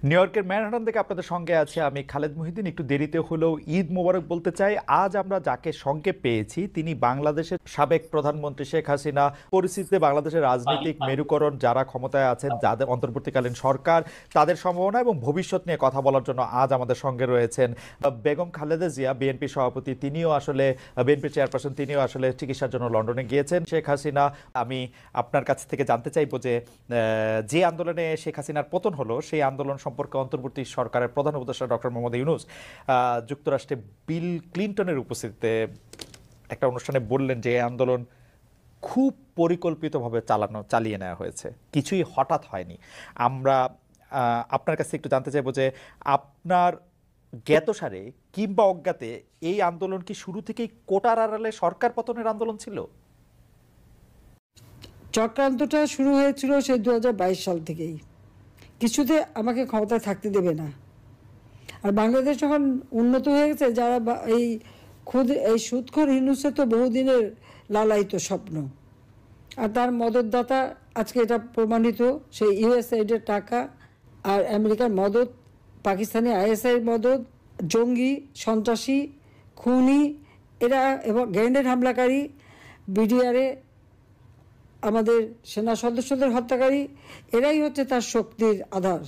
New ইয়র্কের Manhattan থেকে আপনাদের সঙ্গে আছে আমি খালেদ মহিউদ্দিন। একটু দেরিতে হলেও ঈদ মোবারক বলতে চাই। আজ আমরা যাকে সঙ্গে পেয়েছি তিনি বাংলাদেশের সাবেক প্রধানমন্ত্রী শেখ হাসিনা। পরিস্থিতিতে বাংলাদেশের রাজনৈতিক মেরুকরণ, যারা ক্ষমতায় আছেন, যাদের অন্তর্বর্তীকালীন সরকার, তাদের সম্ভাবনা এবং ভবিষ্যৎ নিয়ে কথা বলার জন্য আজ আমাদের সঙ্গে রয়েছেন বেগম খালেদা জিয়া, বিএনপি সভাপতি। তিনিও আসলে বিএনপি চেয়ারপারসন, তিনিও আসলে চিকিৎসার জন্য লন্ডনে গিয়েছেন। শেখ হাসিনা, আমি আপনার কাছ থেকে জানতে চাইবো যে আন্দোলনে শেখ হাসিনার পতন হলো সেই আন্দোলন সম্পর্কে অন্তর্বর্তী সরকারের প্রধান উপদেষ্টা ডক্টর মোহাম্মদ ইউনূস যুক্তরাষ্ট্রে বিল ক্লিনটনের উপস্থিতিতে একটা অনুষ্ঠানে বললেন যে এই আন্দোলন খুব পরিকল্পিতভাবে চালিয়ে নেওয়া হয়েছে, কিছুই হঠাৎ হয়নি। আমরা আপনার কাছে একটু জানতে চাইবো যে আপনার জ্ঞাতসারে কিংবা অজ্ঞাতে এই আন্দোলন কি শুরু থেকেই কোটার আড়ালে সরকার পতনের আন্দোলন ছিল? চক্রান্তটা শুরু হয়েছিল সেই 2022 সাল থেকেই। কিছুতে আমাকে ক্ষমতায় থাকতে দেবে না। আর বাংলাদেশ যখন উন্নত হয়ে গেছে, যারা এই সুদখোর ইউনূসের তো বহুদিনের লালায়িত স্বপ্ন, আর তার মদতদাতা আজকে এটা প্রমাণিত। সেই ইউএসআইডের টাকা আর আমেরিকার মদত, পাকিস্তানি আইএসআই মদত, জঙ্গি, সন্ত্রাসী, খুনি এরা এবং গ্রেনেড হামলাকারী, বিডিআরে আমাদের সেনা সদস্যদের হত্যাকারী, এরাই হচ্ছে তার শক্তির আধার।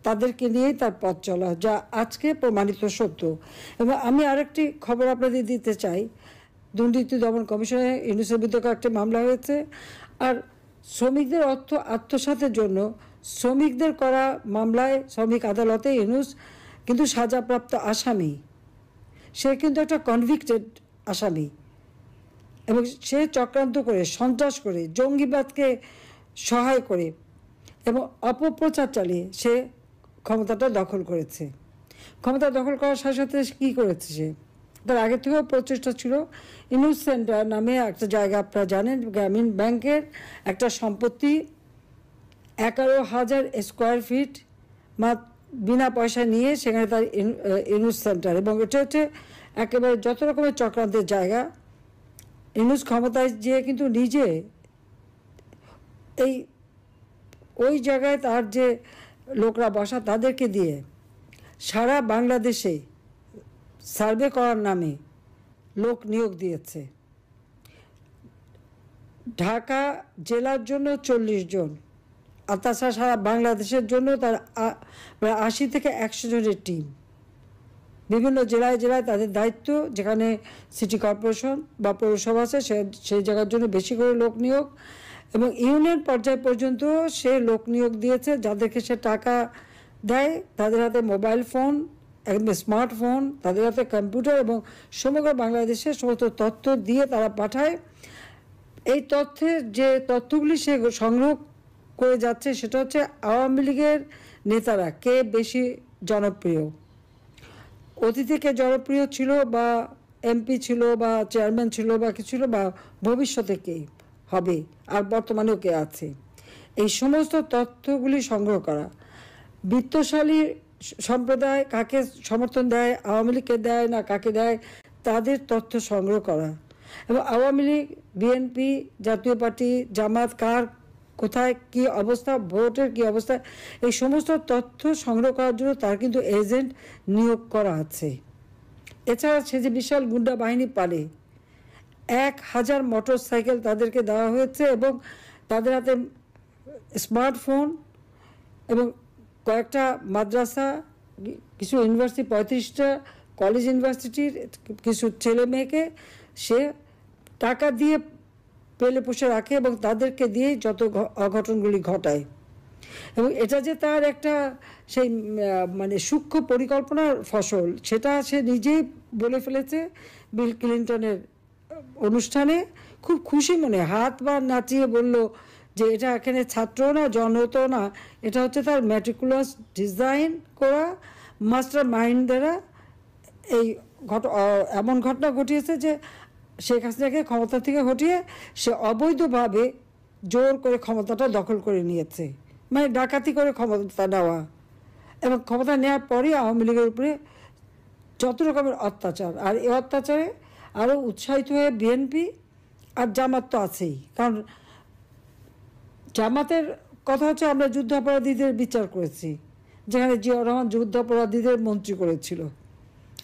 তাদেরকে নিয়েই তার পথ চলা, যা আজকে প্রমাণিত সত্য। এবং আমি আরেকটি খবর আপনাদের দিতে চাই। দুর্নীতি দমন কমিশনে ইউনূসের বিরুদ্ধে কয়েকটি মামলা হয়েছে। আর শ্রমিকদের অর্থ আত্মসাতের জন্য শ্রমিকদের করা মামলায় শ্রমিক আদালতে ইউনূস কিন্তু সাজাপ্রাপ্ত আসামি। সে কিন্তু একটা কনভিক্টেড আসামি এবং সে চক্রান্ত করে, সন্ত্রাস করে, জঙ্গিবাদকে সহায় করে এবং অপপ্রচার চালিয়ে সে ক্ষমতাটা দখল করেছে। ক্ষমতা দখল করার সাথে সাথে কী করেছে সে? তার আগে থেকেও প্রচেষ্টা ছিল। ইউনূস সেন্টার নামে একটা জায়গা, আপনারা জানেন, গ্রামীণ ব্যাংকের একটা সম্পত্তি 11,000 স্কোয়ার ফিট বিনা পয়সা নিয়ে সেখানে তার ইউনূস সেন্টার। এবং এটা হচ্ছে একেবারে যত রকমের চক্রান্তের জায়গা। ইউনূস ক্ষমতায় যেয়ে কিন্তু নিজে ওই জায়গায় তার যে লোকরা বসা, তাদেরকে দিয়ে সারা বাংলাদেশে সার্ভে করার নামে লোক নিয়োগ দিয়েছে। ঢাকা জেলার জন্য 40 জন, আর তাছাড়া সারা বাংলাদেশের জন্য তার প্রায় 80 থেকে 100 জনের টিম। বিভিন্ন জেলায় জেলায় তাদের দায়িত্ব, যেখানে সিটি কর্পোরেশন বা পৌরসভা আছে সেই জায়গার জন্য বেশি করে লোক নিয়োগ। এবং ইউনিয়ন পর্যায় পর্যন্ত সে লোক নিয়োগ দিয়েছে, যাদেরকে সে টাকা দেয়। তাদের হাতে মোবাইল ফোন, একদম স্মার্টফোন, তাদের হাতে কম্পিউটার, এবং সমগ্র বাংলাদেশের সমস্ত তথ্য দিয়ে তারা পাঠায়। এই যে তথ্যগুলি সে সংগ্রহ করে যাচ্ছে, সেটা হচ্ছে আওয়ামী লীগের নেতারা কে বেশি জনপ্রিয়, অতীতে কে জনপ্রিয় ছিল, বা এমপি ছিল, বা চেয়ারম্যান ছিল, বা কি ছিল, বা ভবিষ্যতে কে হবে, আর বর্তমানেও কে আছে। এই সমস্ত তথ্যগুলি সংগ্রহ করা, বিত্তশালী সম্প্রদায় কাকে সমর্থন দেয়, আওয়ামী লীগকে দেয় না কাকে দেয়, তাদের তথ্য সংগ্রহ করা। এবং আওয়ামী লীগ, বিএনপি, জাতীয় পার্টি, জামাত কার কোথায় কি অবস্থা, ভোটের কি অবস্থা, এই সমস্ত তথ্য সংগ্রহ করার জন্য তার কিন্তু এজেন্ট নিয়োগ করা আছে। এছাড়া সে যে বিশাল গুন্ডা বাহিনী পালে, 1000 মোটরসাইকেল তাদেরকে দেওয়া হয়েছে, এবং তাদের হাতে স্মার্টফোন, এবং কয়েকটা মাদ্রাসা, কিছু ইউনিভার্সিটি, 35টা কলেজ ইউনিভার্সিটির কিছু ছেলে মেয়েকে সে টাকা দিয়ে পেলে পুষে রাখে, এবং তাদেরকে দিয়েই যত অঘটনগুলি ঘটায়। এবং এটা যে তার একটা সেই মানে সূক্ষ্ম পরিকল্পনার ফসল, সেটা সে নিজেই বলে ফেলেছে বিল ক্লিনটনের অনুষ্ঠানে। খুব খুশি মনে হাত বা নাচিয়ে বলল যে এটা এখানে ছাত্র না, জনতো না, এটা হচ্ছে তার ম্যাটিকুলাস ডিজাইন করা মাস্টার মাইন্ড দ্বারা এই এমন ঘটনা ঘটিয়েছে যে শেখ হাসিনাকে ক্ষমতা থেকে হটিয়ে সে অবৈধভাবে জোর করে ক্ষমতাটা দখল করে নিয়েছে, মানে ডাকাতি করে ক্ষমতা নেওয়া। এবং ক্ষমতা নেওয়ার পরই আওয়ামী লীগের উপরে যত রকমের অত্যাচার, আর এই অত্যাচারে আরও উৎসাহিত হয়ে বিএনপি আর জামাত তো আছেই। কারণ জামাতের কথা হচ্ছে আমরা যুদ্ধাপরাধীদের বিচার করেছি, যেখানে জিয়াউর রহমান যুদ্ধাপরাধীদের মন্ত্রী করেছিল,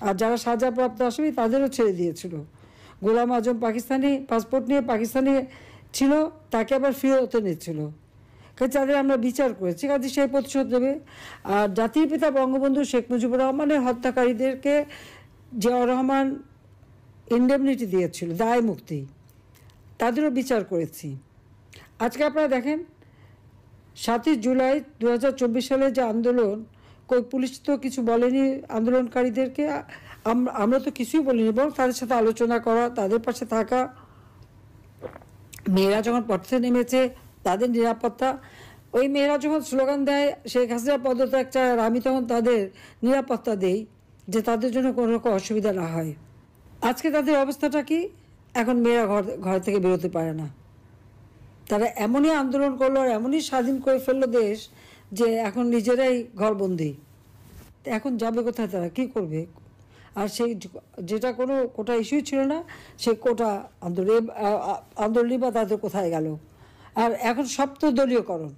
আর যারা সাজাপ্রাপ্ত আসামি তাদেরও ছেড়ে দিয়েছিল। গোলাম আজম পাকিস্তানি পাসপোর্ট নিয়ে পাকিস্তানে ছিল, তাকে আবার ফেরত এনেছিল। কাজে তাদের আমরা বিচার করেছি, কাজে সেই প্রতিশোধ দেবে। আর জাতির পিতা বঙ্গবন্ধু শেখ মুজিবুর রহমানের হত্যাকারীদেরকে জিয়াউর রহমান ইন্ডেমনিটি দিয়েছিল, দায় মুক্তি, তাদেরও বিচার করেছি। আজকে আপনারা দেখেন 7ই জুলাই 2024 সালে যে আন্দোলন, কই পুলিশ তো কিছু বলেনি আন্দোলনকারীদেরকে, আমরা তো কিছুই বলিনি, বরং তাদের সাথে আলোচনা করা, তাদের পাশে থাকা। মেয়েরা যখন পথে নেমেছে তাদের নিরাপত্তা, ওই মেয়েরা যখন স্লোগান দেয় শেখ হাসিনা পদত্যাগ চায়, আর আমি তখন তাদের নিরাপত্তা দেই যে তাদের জন্য কোনো রকম অসুবিধা না হয়। আজকে তাদের অবস্থাটা কি? এখন মেয়েরা ঘর থেকে বেরোতে পারে না। তারা এমনই আন্দোলন করলো আর এমনই স্বাধীন করে ফেললো দেশ যে এখন নিজেরাই ঘরবন্দি। এখন যাবে কোথায়, তারা কি করবে? আর সেই যেটা কোনো কোটা ইস্যুই ছিল না, সেই কোটা আন্দোলনই বা তাদের কোথায় গেল? আর এখন সপ্তদলীয়করণ,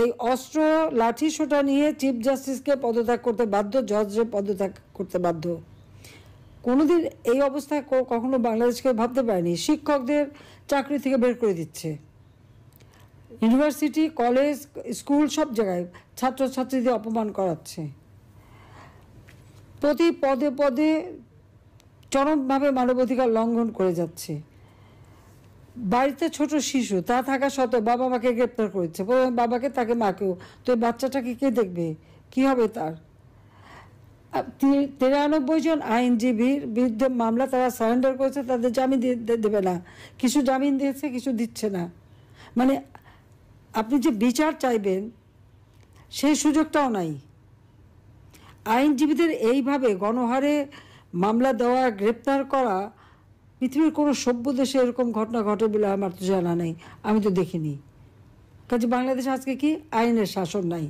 এই অস্ত্র লাঠি সোটা নিয়ে চিফ জাস্টিসকে পদত্যাগ করতে বাধ্য, জজকে পদত্যাগ করতে বাধ্য। কোনোদিন এই অবস্থায় কখনো বাংলাদেশকে ভাবতে পারেনি। শিক্ষকদের চাকরি থেকে বের করে দিচ্ছে, ইউনিভার্সিটি, কলেজ, স্কুল সব জায়গায় ছাত্রছাত্রীদের অপমান করাচ্ছে, প্রতি পদে পদে চরমভাবে মানবাধিকার লঙ্ঘন করে যাচ্ছে। বাড়িতে ছোট শিশু তা থাকা সত্ত্বেও বাবা মাকে গ্রেপ্তার করেছে, বাবাকে তাকে মাকেও। তো এই বাচ্চাটাকে কে দেখবে? কি হবে তার? 93 জন আইনজীবীর বিরুদ্ধে মামলা তারা সারেন্ডার করেছে, তাদের জামিন দেবে না। কিছু জামিন দিয়েছে, কিছু দিচ্ছে না। মানে আপনি যে বিচার চাইবেন সেই সুযোগটাও নাই। আইনজীবীদের এইভাবে গণহারে মামলা দেওয়া, গ্রেপ্তার করা, পৃথিবীর কোনো সভ্য দেশে এরকম ঘটনা ঘটে বলে আমার তো জানা নেই, আমি তো দেখিনি। কাজে বাংলাদেশে আজকে কি? আইনের শাসন নাই,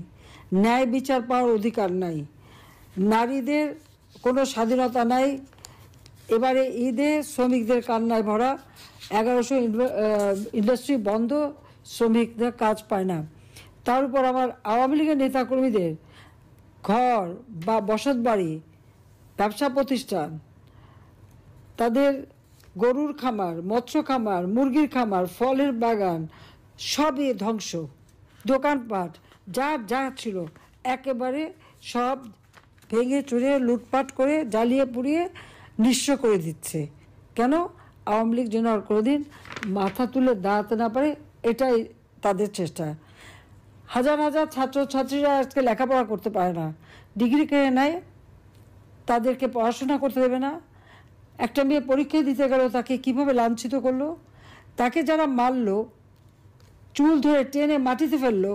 ন্যায় বিচার পাওয়ার অধিকার নাই, নারীদের কোনো স্বাধীনতা নাই। এবারে ঈদে শ্রমিকদের কান্নায় ভরা, 1100 ইন্ডাস্ট্রি বন্ধ, শ্রমিকদের কাজ পায় না। তার উপর আমার আওয়ামী লীগের নেতাকর্মীদের ঘর বা বসত বাড়ি, ব্যবসা প্রতিষ্ঠান, তাদের গরুর খামার, মৎস্য খামার, মুরগির খামার, ফলের বাগান সবই ধ্বংস। দোকানপাট যা ছিল একেবারে সব ভেঙে চুরে লুটপাট করে জ্বালিয়ে পুড়িয়ে নিঃস্ব করে দিচ্ছে। কেন? আওয়ামী লীগ যেন আর কোনোদিন মাথা তুলে দাঁড়াতে না পারে, এটাই তাদের চেষ্টা। হাজার হাজার ছাত্রছাত্রীরা আজকে লেখাপড়া করতে পারে না, ডিগ্রি কেড়ে নেয়, তাদেরকে পড়াশোনা করতে দেবে না। একটা মেয়ে পরীক্ষা দিতে গেল, তাকে কিভাবে লাঞ্ছিত করলো, তাকে যারা মারলো, চুল ধরে টেনে মাটিতে ফেললো,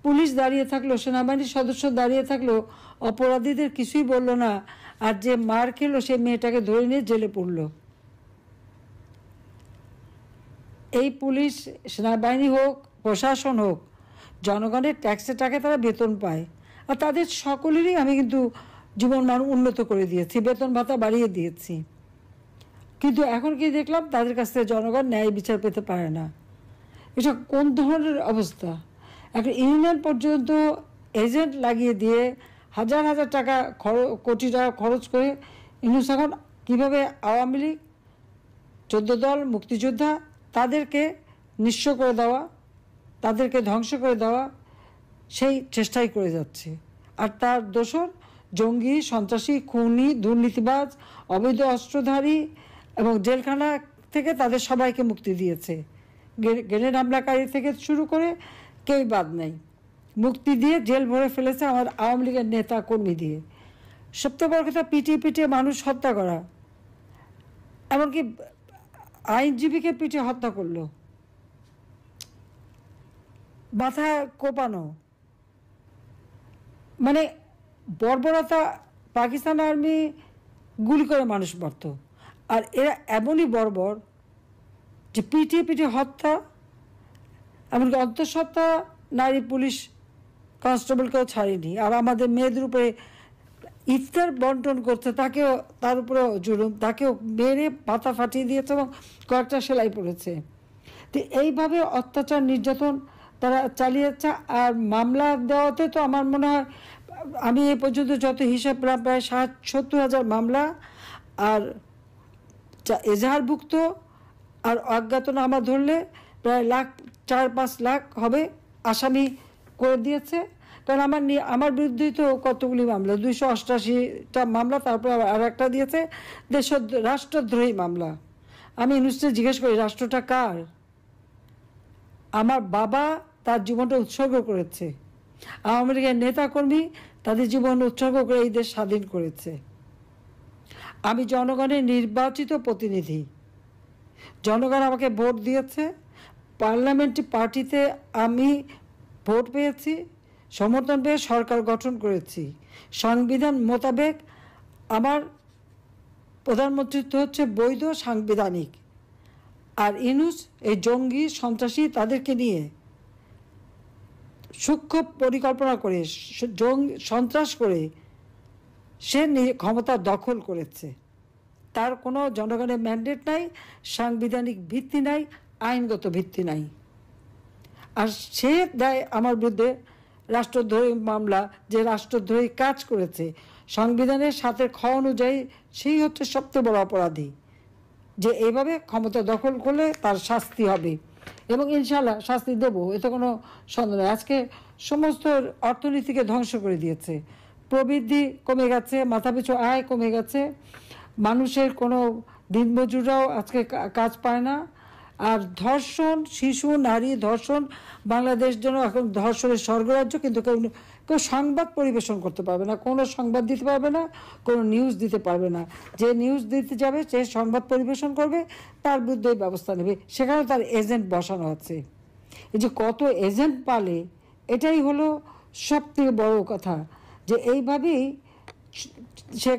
পুলিশ দাঁড়িয়ে থাকলো, সেনাবাহিনীর সদস্য দাঁড়িয়ে থাকলো, অপরাধীদের কিছুই বলল না, আর যে মার খেলো সেই মেয়েটাকে ধরে নিয়ে জেলে পড়লো। এই পুলিশ, সেনাবাহিনী হোক, প্রশাসন হোক, জনগণের ট্যাক্সের টাকায় তারা বেতন পায়, আর তাদের সকলেরই আমি কিন্তু জীবন মান উন্নত করে দিয়েছি, বেতন ভাতা বাড়িয়ে দিয়েছি। কিন্তু এখন কি দেখলাম? তাদের কাছ থেকে জনগণ ন্যায় বিচার পেতে পারে না। এটা কোন ধরনের অবস্থা? একটা ইউনিয়ন পর্যন্ত এজেন্ট লাগিয়ে দিয়ে হাজার হাজার টাকা কোটি টাকা খরচ করে ইউনুস এখন কীভাবে আওয়ামী লীগ, 14 দল, মুক্তিযোদ্ধা, তাদেরকে নিঃস্ব করে দেওয়া, তাদেরকে ধ্বংস করে দেওয়া, সেই চেষ্টাই করে যাচ্ছে। আর তার দোসর জঙ্গি, সন্ত্রাসী, খুনি, দুর্নীতিবাজ, অবৈধ অস্ত্রধারী এবং জেলখানা থেকে তাদের সবাইকে মুক্তি দিয়েছে। গ্রেনেড হামলাকারী থেকে শুরু করে কেউ বাদ নেই, মুক্তি দিয়ে জেল ভরে ফেলেছে আমার আওয়ামী লীগের নেতা কর্মী দিয়ে। সবচেয়ে বড় কথা, পিটিয়ে মানুষ হত্যা করা, এমনকি আইনজীবীকে পিটিয়ে হত্যা করলো, মাথা কোপানো, মানে বর্বরতা। পাকিস্তান আর্মি গুলি করে মানুষ মারত, আর এরা এমনই বর্বর যে পিটিয়ে হত্যা, এমনকি অন্তঃসত্ত্বা নারী পুলিশ কনস্টেবলকেও ছাড়েনি। আর আমাদের মেয়েদের উপরে ইফতার বন্টন করছে, তাকেও, তার উপরেও জুলুম, তাকেও মেরে পাতা ফাটিয়ে দিয়েছে এবং কয়েকটা সেলাই পড়েছে। তো এইভাবে অত্যাচার, নির্যাতন তারা চালিয়ে যাচ্ছে। আর মামলা দেওয়াতে তো আমার মনে হয় আমি এ পর্যন্ত যত হিসাব প্রায় 70,000 মামলা আর এজাহারভুক্ত আর অজ্ঞাতনামা ধরলে প্রায় 4-5 লাখ হবে আসামি করে দিয়েছে। কারণ আমার বিরুদ্ধেই তো কতগুলি মামলা, 288টা মামলা, তারপরে আর একটা দিয়েছে রাষ্ট্রদ্রোহী মামলা। আমি ইউনুসকে জিজ্ঞেস করি, রাষ্ট্রটা কার? আমার বাবা তার জীবনটা উৎসর্গ করেছে, আওয়ামী লীগের নেতাকর্মী তাদের জীবন উৎসর্গ করে এই দেশ স্বাধীন করেছে। আমি জনগণের নির্বাচিত প্রতিনিধি, জনগণ আমাকে ভোট দিয়েছে, পার্লামেন্টারি পার্টিতে আমি ভোট পেয়েছি, সমর্থন পেয়ে সরকার গঠন করেছি। সংবিধান মোতাবেক আমার প্রধানমন্ত্রিত্ব হচ্ছে বৈধ সাংবিধানিক। আর ইউনূস এই জঙ্গি সন্ত্রাসী তাদেরকে নিয়ে সূক্ষ্ম পরিকল্পনা করে সন্ত্রাস করে সে ক্ষমতা দখল করেছে। তার কোনো জনগণের ম্যান্ডেট নাই, সাংবিধানিক ভিত্তি নাই, আইনগত ভিত্তি নাই। আর সে দেয় আমার বিরুদ্ধে রাষ্ট্রদ্রোহী মামলা, যে রাষ্ট্রদ্রোহী কাজ করেছে সংবিধানের 7 খ অনুযায়ী, সেই হচ্ছে সবচেয়ে বড় অপরাধী, যে এইভাবে ক্ষমতা দখল করলে তার শাস্তি হবে এবং ইনশাল্লাহ শাস্তি দেবো, এতে কোনো সন্দেহ নেই। আজকে সমস্ত অর্থনীতিকে ধ্বংস করে দিয়েছে, প্রবৃদ্ধি কমে গেছে, মাথাপিছু আয় কমে গেছে, মানুষের কোনো দিনমজুররাও আজকে কাজ পায় না। আর ধর্ষণ, শিশু নারী ধর্ষণ, বাংলাদেশ জন্য এখন ধর্ষণের স্বর্গরাজ্য, কিন্তু কেউ সংবাদ পরিবেশন করতে পারবে না, কোনো সংবাদ দিতে পারবে না, কোনো নিউজ দিতে পারবে না। যে নিউজ দিতে যাবে, যে সংবাদ পরিবেশন করবে, তার বিরুদ্ধে ব্যবস্থা নেবে। সেখানে তার এজেন্ট বসানো আছে। এই যে কত এজেন্ট পালে, এটাই হলো সবথেকে বড় কথা, যে এইভাবেই সে